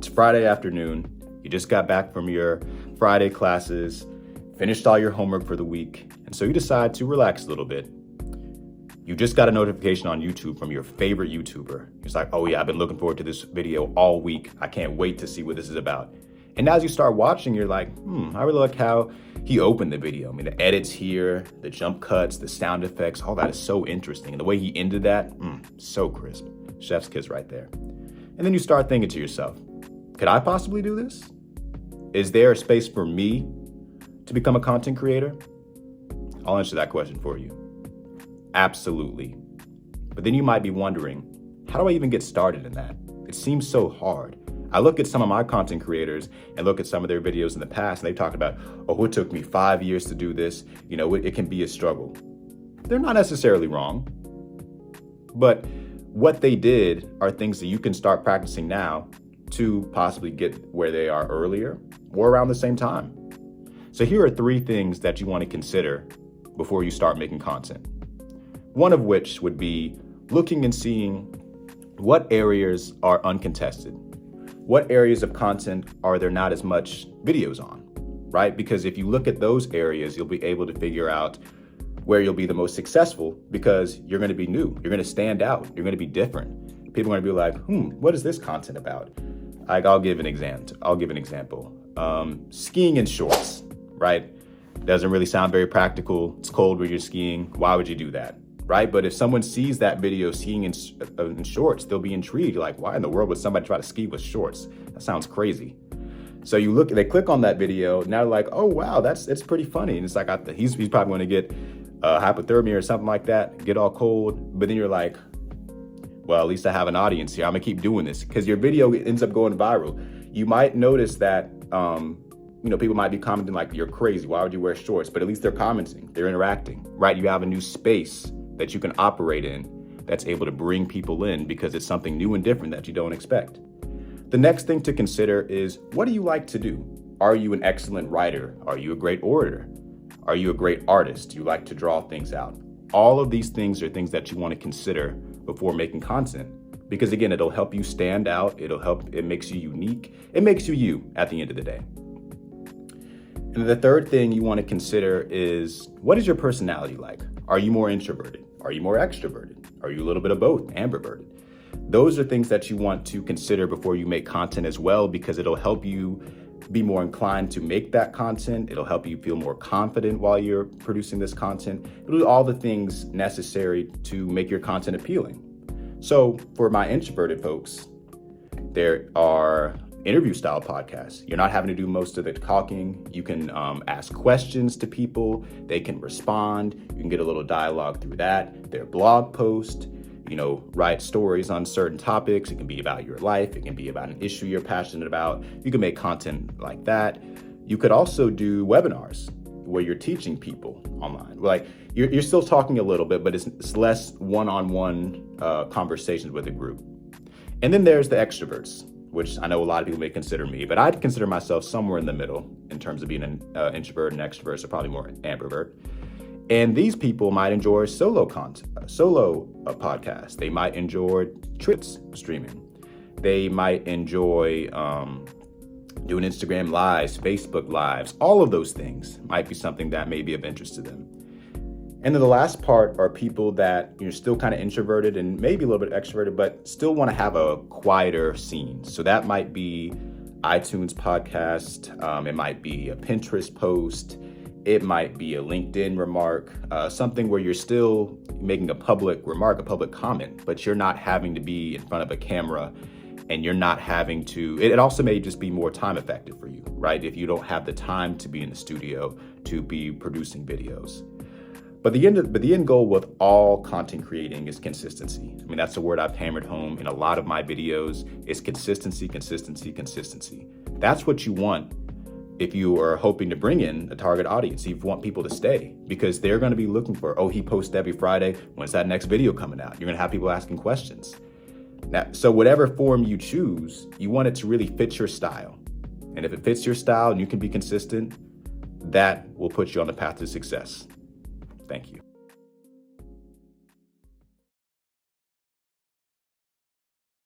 It's Friday afternoon. You just got back from your Friday classes, finished all your homework for the week, and so you decide to relax a little bit. You just got a notification on YouTube from your favorite YouTuber. It's like, oh yeah, I've been looking forward to this video all week. I can't wait to see what this is about. And as you start watching, you're like, I really like how he opened the video. I mean, the edits here, the jump cuts, the sound effects, all that is so interesting. And the way he ended that, so crisp. Chef's kiss right there. And then you start thinking to yourself, could I possibly do this? Is there a space for me to become a content creator? I'll answer that question for you. Absolutely. But then you might be wondering, how do I even get started in that? It seems so hard. I look at some of my content creators and look at some of their videos in the past, and they talk about, oh, it took me 5 years to do this. You know, it can be a struggle. They're not necessarily wrong, but what they did are things that you can start practicing now to possibly get where they are earlier or around the same time. So here are 3 things that you want to consider before you start making content. One of which would be looking and seeing what areas are uncontested. What areas of content are there not as much videos on, right? Because if you look at those areas, you'll be able to figure out where you'll be the most successful because you're going to be new. You're going to stand out. You're going to be different. People are going to be like, what is this content about? Like, I'll give an example. Skiing in shorts, right? Doesn't really sound very practical. It's cold when you're skiing. Why would you do that? Right? But if someone sees that video skiing in shorts, they'll be intrigued. Like, why in the world would somebody try to ski with shorts? That sounds crazy. So they click on that video. Now they're like, oh, wow, it's pretty funny. And it's like, he's probably going to get hypothermia or something like that, get all cold. But then you're like, well, at least I have an audience here. I'm going to keep doing this because your video ends up going viral. You might notice that, people might be commenting like, you're crazy. Why would you wear shorts? But at least they're commenting. They're interacting, right? You have a new space that you can operate in that's able to bring people in because it's something new and different that you don't expect. The next thing to consider is, what do you like to do? Are you an excellent writer? Are you a great orator? Are you a great artist? Do you like to draw things out? All of these things are things that you want to consider before making content because, again, it'll help you stand out. It makes you unique. It makes you at the end of the day. And the third thing you want to consider is, what is your personality like? Are you more introverted? Are you more extroverted? Are you a little bit of both, ambiverted? Those are things that you want to consider before you make content as well, because it'll help you be more inclined to make that content. It'll help you feel more confident while you're producing this content. It'll do all the things necessary to make your content appealing. So for my introverted folks, there are interview style podcasts. You're not having to do most of the talking. You can ask questions to people. They can respond. You can get a little dialogue through that. Their blog post, write stories on certain topics. It can be about your life. It can be about an issue you're passionate about. You can make content like that. You could also do webinars where you're teaching people online. Like you're still talking a little bit, but it's less one-on-one conversations with a group. And then there's the extroverts, which I know a lot of people may consider me, but I'd consider myself somewhere in the middle in terms of being an introvert and extrovert, so probably more ambivert. And these people might enjoy solo podcasts. They might enjoy Twitch streaming. They might enjoy doing Instagram lives, Facebook lives. All of those things might be something that may be of interest to them. And then the last part are people that you're still kind of introverted and maybe a little bit extroverted, but still want to have a quieter scene. So that might be iTunes podcast. It might be a Pinterest post. It might be a LinkedIn remark, something where you're still making a public remark, a public comment, but you're not having to be in front of a camera and you're not having to, it also may just be more time effective for you, right? If you don't have the time to be in the studio to be producing videos. But the end goal with all content creating is consistency. I mean, that's a word I've hammered home in a lot of my videos. It's consistency, consistency, consistency. That's what you want if you are hoping to bring in a target audience. You want people to stay because they're going to be looking for, oh, he posts every Friday. When's that next video coming out? You're going to have people asking questions. Now, so whatever form you choose, you want it to really fit your style. And if it fits your style and you can be consistent, that will put you on the path to success. Thank you.